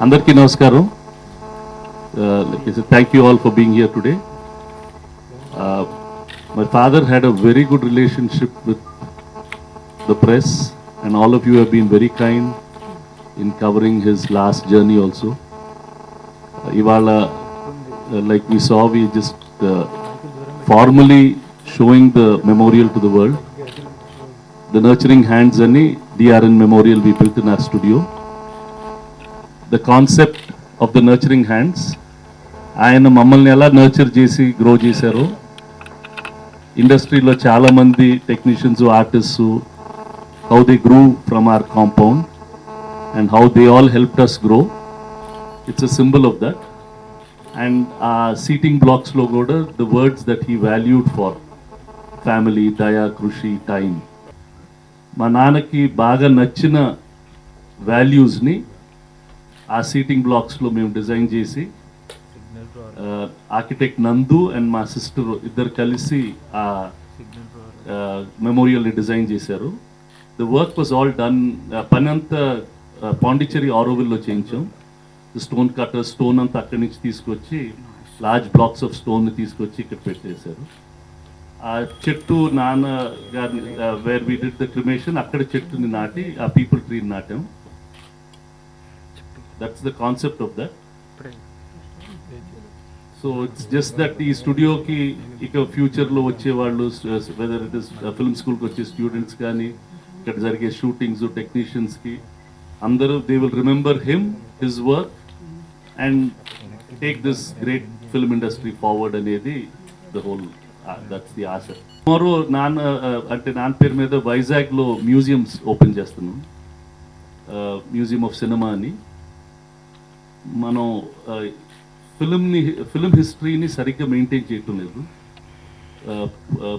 Andarki namaskaram. Thank you all for being here today. My father had a very good relationship with the press, and all of you have been very kind in covering his last journey also. Ivala, like we saw, we just formally showing the memorial to the world. The Nurturing Hands ani DRN memorial we built in our studio. The concept of the Nurturing Hands, ఆయన మమ్మల్ని ఎలా nurture చేసి grow చేశారో, ఇండస్ట్రీలో చాలామంది technicians artists how they grew from our compound and how they all helped us grow, it's a symbol of that. And ఆ seating బ్లాక్స్లో కూడా the words that he valued for family, దయా, కృషి, time. మా నాన్నకి బాగా నచ్చిన వాల్యూస్ని ఆ సీటింగ్ బ్లాక్స్లో మేము డిజైన్ చేసి, ఆర్కిటెక్ట్ నందు అండ్ మా సిస్టర్ ఇద్దరు కలిసి ఆ మెమోరియల్ని డిజైన్ చేశారు. The work was all done. పని అంతా పాండిచ్చేరి ఆరోవిల్లో చేయించాం. స్టోన్ కట్టర్ స్టోన్ అంతా అక్కడి నుంచి తీసుకొచ్చి లార్జ్ బ్లాక్స్ ఆఫ్ స్టోన్ని తీసుకొచ్చి ఇక్కడ పెట్టేశారు. ఆ చెట్టు నాన్న గారిని where we did the cremation, అక్కడ చెట్టుని నాటి ఆ పీపుల్ ట్రీని నాటాం. That's the concept of that. So it's just that ఈ స్టూడియోకి ఇక ఫ్యూచర్లో వచ్చే వాళ్ళు, వెదర్ ఇట్ ఇస్ ఫిల్మ్ స్కూల్కి వచ్చే స్టూడెంట్స్ కానీ, ఇక్కడ జరిగే షూటింగ్స్ టెక్నీషియన్స్కి అందరూ they will remember him, his work and take this great film industry forward అనేది ద హోల్, దట్స్ ది ఆశ. టుమారో నాన్న పేరు మీద వైజాగ్లో మ్యూజియంస్ ఓపెన్ చేస్తున్నాం, మ్యూజియం ఆఫ్ సినిమా అని. మనం ఫిల్మ్ హిస్టరీని సరిగ్గా మెయింటైన్ చేయటం లేదు.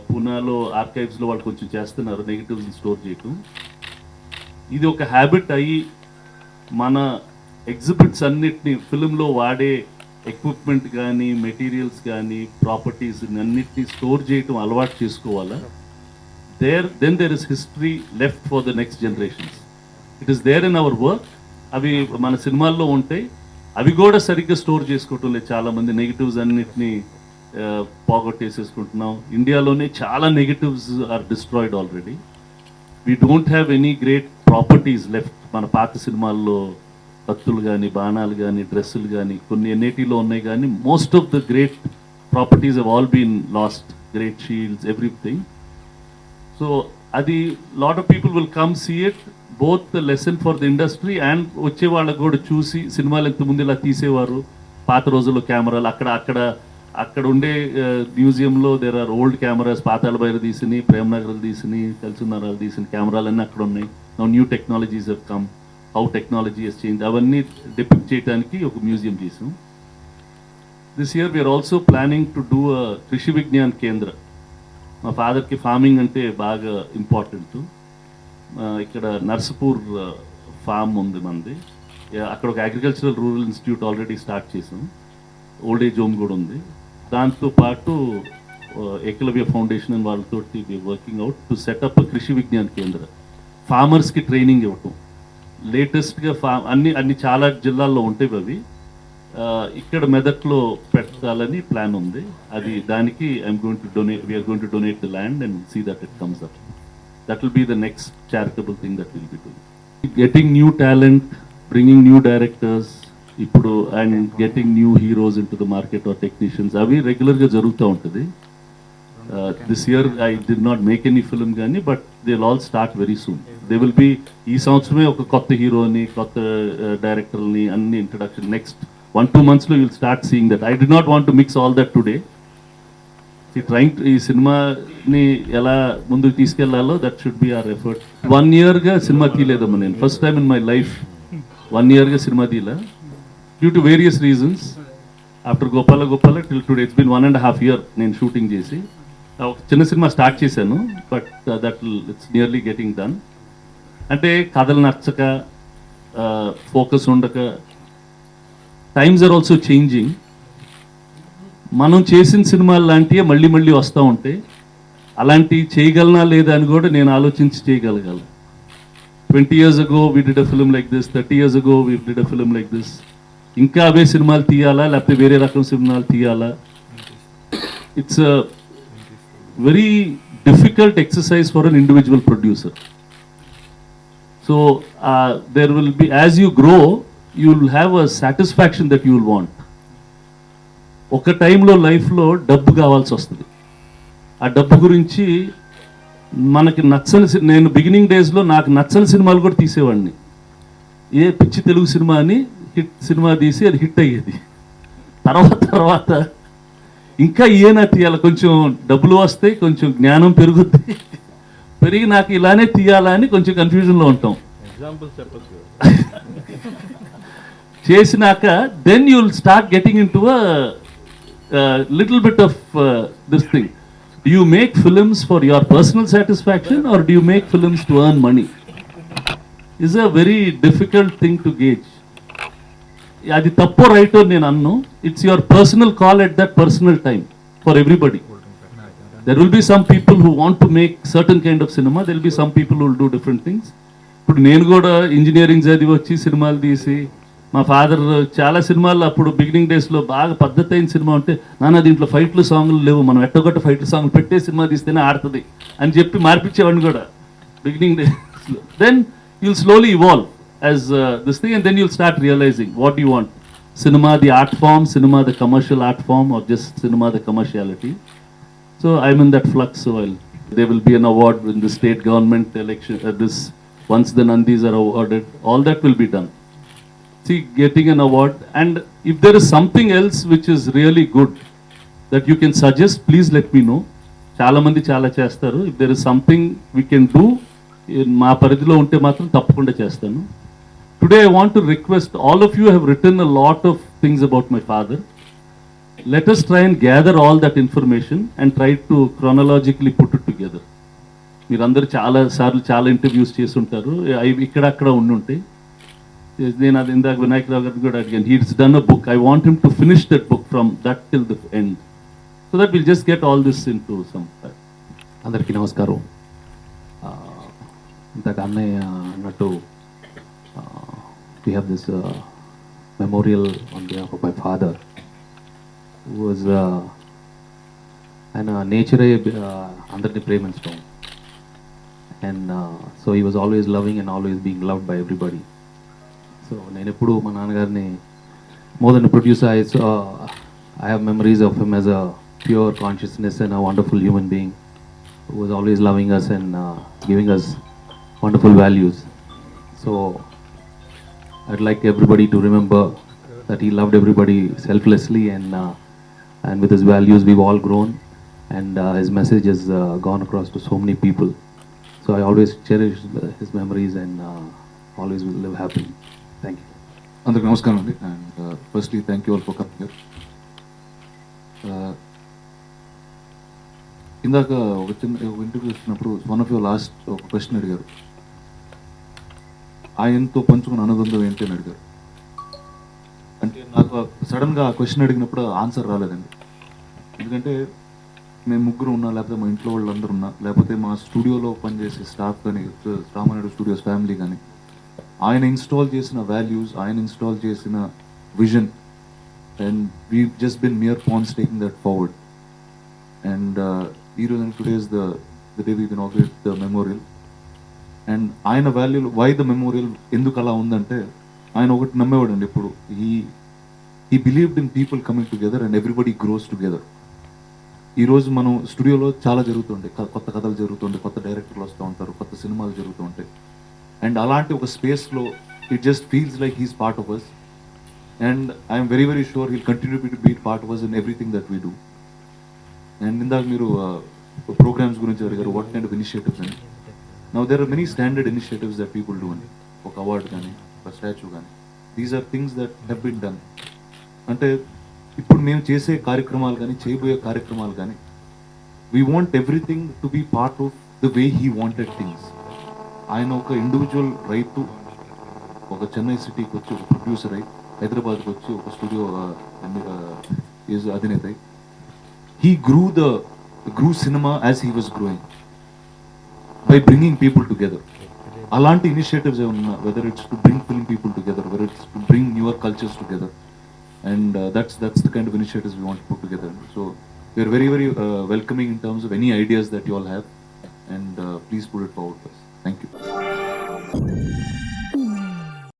పూనాలో ఆర్కైవ్స్లో వాళ్ళు కొంచెం చేస్తున్నారు, నెగిటివ్స్ని స్టోర్ చేయటం. ఇది ఒక హ్యాబిట్ అయ్యి మన ఎగ్జిబిట్స్ అన్నిటినీ, ఫిల్మ్లో వాడే ఎక్విప్మెంట్ కానీ, మెటీరియల్స్ కానీ, ప్రాపర్టీస్ అన్నిటినీ స్టోర్ చేయటం అలవాటు చేసుకోవాలా. Then there is history left for the next generations. It is there in our work. అవి మన సినిమాల్లో ఉంటాయి, అవి కూడా సరిగ్గా స్టోర్ చేసుకోవటం లేదు. చాలామంది నెగిటివ్స్ అన్నిటినీ పోగొట్టేసేసుకుంటున్నాం. ఇండియాలోనే చాలా negatives are destroyed already. We don't have any great properties left. మన పాత సినిమాల్లో కత్తులు కానీ, బాణాలు కానీ, డ్రెస్సులు కానీ కొన్ని ఎన్ఐటీలో ఉన్నాయి, కానీ most of the great properties have all been lost. Great shields, everything. So అది lot of people will come see it, both the lesson for the industry and వచ్చే వాళ్ళకు కూడా చూసి, సినిమాలు ఎంతమంది ఇలా తీసేవారు పాత రోజుల్లో కెమెరాలు. అక్కడ ఉండే మ్యూజియంలో there are old cameras, Pathala Bhairavi తీసిని, ప్రేమనగర్లు తీసిని, కలిసినరాలు తీసిన కెమెరాలన్నీ అక్కడ ఉన్నాయి. Now new technologies have come, how technology has change, అవన్నీ డిపిక్ట్ చేయడానికి ఒక మ్యూజియం చేసాం. This year we are also planning to do a Krishi Vigyan కేంద్ర. మా ఫాదర్కి ఫార్మింగ్ అంటే బాగా ఇంపార్టెంట్. ఇక్కడ నర్సపూర్ ఫామ్ ఉంది మనది, అక్కడ ఒక agricultural rural institute already start చేసాం. ఓల్డ్ ఏజ్ హోమ్ కూడా ఉంది. దాంతోపాటు ఏకలవ్య ఫౌండేషన్ అని వాళ్ళతో వర్కింగ్ అవుట్ టు సెటప్ కృషి విజ్ఞాన్ కేంద్ర. ఫార్మర్స్కి ట్రైనింగ్ ఇవ్వటం. లేటెస్ట్గా అన్ని చాలా జిల్లాల్లో ఉంటాయి అవి. ఇక్కడ మెదక్లో పెట్టాలని ప్లాన్ ఉంది. అది దానికి we are going to donate the land and see that it comes up. That will be the next charitable thing that we'll be doing. Getting new talent, bringing new directors, ఇప్పుడు and getting new heroes into the market or technicians, అవి రెగ్యులర్గా జరుగుతూ ఉంటుంది. This year I did not make any film కానీ, but they'll all start very soon. They will be, ఈ సంవత్సరమే ఒక కొత్త హీరోని, కొత్త డైరెక్టర్ని అన్ని introduction. Next 1-2 monthsలో you'll start seeing that. I did not want to mix all that today. ఈ సినిమాని ఎలా ముందుకు తీసుకెళ్లాలో that should be our effort. 1 yearగా సినిమా తీయలేదమ్మా నేను. First time in my life 1 yearగా సినిమా తీయలే, due to various reasons. After Gopala till today it's been 1.5 years నేను షూటింగ్ చేసి. ఒక చిన్న సినిమా స్టార్ట్ చేశాను, but that it's nearly getting done. అంటే కథలు నచ్చక, ఫోకస్ ఉండక, టైమ్స్ ఆర్ ఆల్సో చేంజింగ్. మనం చేసిన సినిమాలు లాంటివే మళ్ళీ మళ్ళీ వస్తూ ఉంటాయి. అలాంటివి చేయగలనా లేదా అని కూడా నేను ఆలోచించి చేయగలగాలి. 20 years ago we did a film like this, 30 years ago we did a film like this. ఇంకా అవే సినిమాలు తీయాలా లేకపోతే వేరే రకం సినిమాలు తీయాలా. It's a very difficult exercise for an individual producer. So there will be, as you grow, you will have a satisfaction that you will want. ఒక టైంలో లైఫ్లో డబ్బు కావాల్సి వస్తుంది. ఆ డబ్బు గురించి మనకి నచ్చని, నేను బిగినింగ్ డేస్లో నాకు నచ్చని సినిమాలు కూడా తీసేవాడిని. ఏ పిచ్చి తెలుగు సినిమా అని హిట్ సినిమా తీసి అది హిట్ అయ్యేది. తర్వాత ఇంకా ఏనా తీయాలి, కొంచెం డబ్బులు వస్తాయి, కొంచెం జ్ఞానం పెరుగుద్ది, పెరిగి నాకు ఇలానే తీయాలా అని కొంచెం కన్ఫ్యూజన్లో ఉంటాం. చేసినాక then you will start getting into a little bit of this thing. Do you make films for your personal satisfaction or do you make films to earn money? Is a very difficult thing to gauge. అది తప్పో రైటో నేను అన్ను. It's your personal call at that personal time for everybody. There will be some people who want to make certain kind of cinema. There will be some people who will do different things. ఇప్పుడు నేను కూడా engineering చదివి వచ్చి సినిమాలు తీసి, మా father చాలా సినిమాలు అప్పుడు బిగినింగ్ డేస్లో బాగా పద్ధతి అయిన సినిమా ఉంటే, నాన్న దీంట్లో ఫైట్లు సాంగ్లు లేవు, మనం ఎట్టగొట్ట ఫైట్లు సాంగ్లు పెట్టే సినిమా తీస్తేనే ఆడుతుంది అని చెప్పి మార్పించేవాడిని కూడా బిగినింగ్ డేస్లో. Then you'll slowly evolve as this thing and then you'll start realising what you want. Cinema the art form, cinema the commercial art form, or just cinema the commerciality. So I'm in that flux. So there will be an award in the state government election. Once the Nandis are awarded, all that will be done. See, getting an award, and if there is something else which is really good that you can suggest, please let me know. Chala mandi chala chestaru. If there is something we can do, ma paridhilo unte matram tappakunda chestanu. Today I want to request, all of you have written a lot of things about my father. Let us try and gather all that information and try to chronologically put it together. మీరందరూ చాలా సార్లు చాలా interviews చేసి ఉంటారు, అవి ఇక్కడక్కడ ఉండి ఉంటాయి. నేను అది ఇందాక వినాయకరావు గారిని కూడా అడిగాను. He's done a book. I want him to finish that book from that till the end, so that will just get all this in to some. అందరికీ నమస్కారం. ఇందాక అన్నయ్య అన్నట్టు we have this memorial on behalf of my father. was ఆయన నేచరే అందరినీ ప్రేమించడం, and so he was always loving and always being loved by everybody. So నేను ఎప్పుడు మా నాన్నగారిని more than producer, I have memories of him as a pure consciousness and a wonderful human being who was always loving us and giving us wonderful values. So I'd like everybody to remember that he loved everybody selflessly, and with his values we've all grown, and his message has gone across to so many people. So I always cherish his memories and always will live happily. Thank you. Andariki namaskaram andi, and firstly thank you all for coming here. ఇందాక ఒక చిన్న interview ఇచ్చినప్పుడు one of your last ఒక question అడిగారు, ఆయనతో పంచుకున్న అనుబంధం ఏంటి అని అడిగారు. అంటే నాకు సడన్గా ఆ క్వశ్చన్ అడిగినప్పుడు ఆన్సర్ రాలేదండి. ఎందుకంటే మేము ముగ్గురు ఉన్నా, లేకపోతే మా ఇంట్లో వాళ్ళందరూ ఉన్నా, లేకపోతే మా స్టూడియోలో పనిచేసే స్టాఫ్ కానీ, రామానాయుడు స్టూడియోస్ ఫ్యామిలీ కానీ, ఆయన ఇన్స్టాల్ చేసిన వాల్యూస్, ఆయన ఇన్స్టాల్ చేసిన vision, and we just been mere pawns taking that forward. And ఈరోజు today is the day we inaugurate the memorial. And ఆయన వాల్యూలు, వై ద మెమోరియల్ ఎందుకు అలా ఉందంటే, ఆయన ఒకటి నమ్మేవాడు అండి ఇప్పుడు, he believed in people coming together and everybody gross together. ఈరోజు మనం స్టూడియోలో చాలా జరుగుతుంటాయి, కొత్త కథలు జరుగుతుంటాయి, కొత్త డైరెక్టర్లు వస్తూ ఉంటారు, కొత్త సినిమాలు జరుగుతూ ఉంటాయి. అండ్ అలాంటి ఒక స్పేస్లో it just feels like he's part of us, and I'm very very sure he'll continue to be part of us in everything that we do. And ఇందాక మీరు ప్రోగ్రామ్స్ గురించి అడిగారు, వాట్ కైండ్ ఆఫ్ ఇనిషియేటివ్స్ అని. Now there are many standard initiatives that people do, ఒక award కానీ, ఒక statue కానీ. These are things that have been done. అంటే ఇప్పుడు మేము చేసే కార్యక్రమాలు కానీ, చేయబోయే కార్యక్రమాలు కానీ, we want everything to be part of the way he wanted things. ఆయన ఒక ఇండివిజువల్ రైతు, ఒక చెన్నై సిటీకి వచ్చి ఒక ప్రొడ్యూసర్ అయి, హైదరాబాద్కి వచ్చి ఒక స్టూడియో అధినేత అయి, he grew cinema as he was growing by bringing people together. అలాంటి ఇనిషియేటివ్స్ ఏమన్నా, whether it's to bring film people together, whether it's to bring newer cultures together, And that's the kind of initiatives we want to put together. So we are very, very welcoming in terms of any ideas that you all have, and please put it forward to us. Thank you.